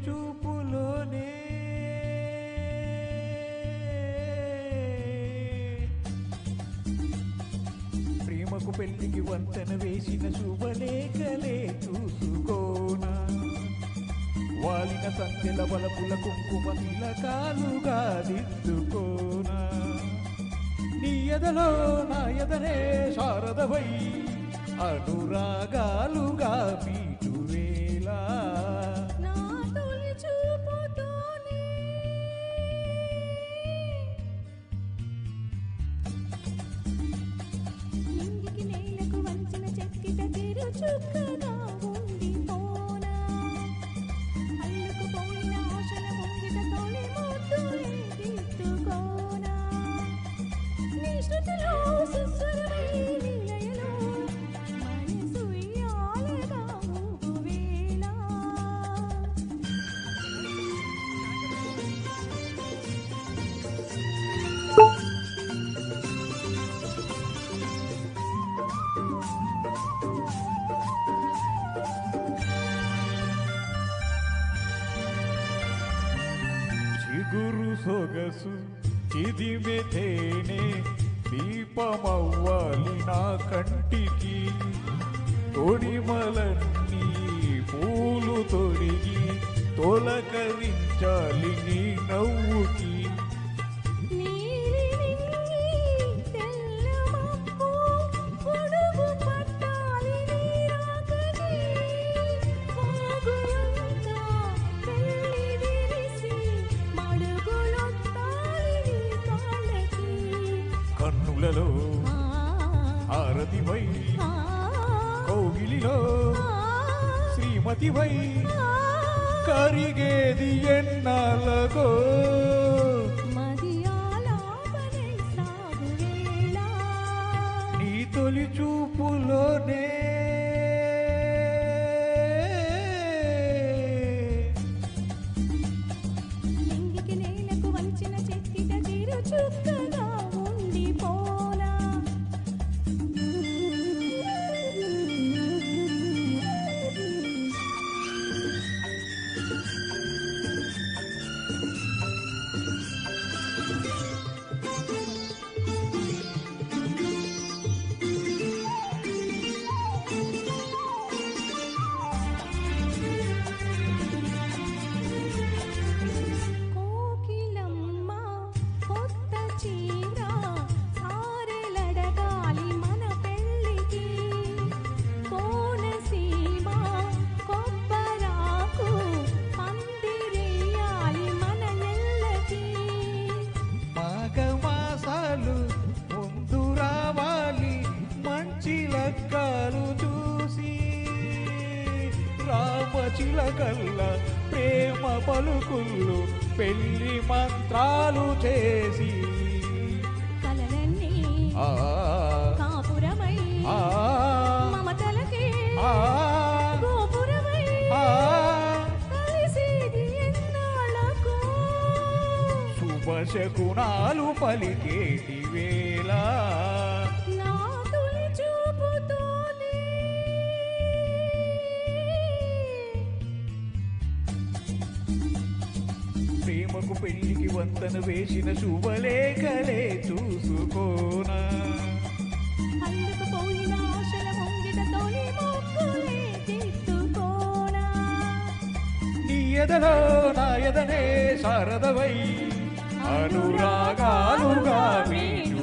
చూపులోనే ప్రేమకు పెళ్లికి వంతెన వేసిన శుభలేఖలే చూసుకోనా వాలిన సంఖ్యల బలపుల కుంకుమ తిలకాలుగా దిద్దుకోనా నీ ఎదలో నా ఎదనే శారదవై అనురాగాలుగా మీటు వేళ నా తొలి చూపుతోనే నింగికి నేలకు వంచిన చెక్కిట చిరు చుక్కగా ఉండిపోనా అల్లుకుపోయిన ఆశల ముంగిట తొలి ముద్దులే దిద్దుకోనా నీ శృతిలో సుస్వరమై నిలయలో మనసు ఇయ్యాలగా ఊగువేళ చిగురు సొగసు చిదిమె తేనె దీపమవ్వాలి నా కంటికి తొడిమలన్నీ పూలు తొడిగి తొలకరించాలి నీ నవ్వుకి నీలి నింగి తెల్ల మబ్బు పొడుగు పట్టాలి నీ రాకకి వాగులంతా పెళ్లి విరిసి మడుగులొత్తాలి నీ కాళ్ళకి కన్నులలో హారతివై కౌగిలిలో శ్రీమతివై కరిగేది ఎన్నాళ్ళకో మది ఆలాపనై సాగువేళ నీ తొలి చూపులోనే నింగికి నేలకు వంచిన చెక్కిట చిరు చుక్కగా ఉండిపోనా కోకిలమ్మ కొత్త చీర సారెలడగాలి మన పెళ్ళికి కోనసీమ కొబ్బరాకు పందిరేయాలి మన ఎల్లకి మాఘమాసాలు ముందు రావాలి మంచి లక్కలు చూసి రామచిలకల్ల ప్రేమ పలుకుళ్ళు పెళ్లి మంత్రాలు చేసి కలలన్నీ ఆ కాపురమై ఆ మమతలకే ఆ గోపురమై ఆ కలిసేది ఎన్నాళ్ళకు శుభశకునాలు పలికేటి వేళ నా తొలి చూపుతోనే ప్రేమకు పెళ్లికి వంతన వేసిన శుభలేఖలే చూసుకోనా అల్లుకుపోయిన ఆశల ముంగిట తొలి మొక్కులే దిద్దుకోనా నీ ఎదలో నా ఎదనే శారదవై అనురాగాలుగా మీటు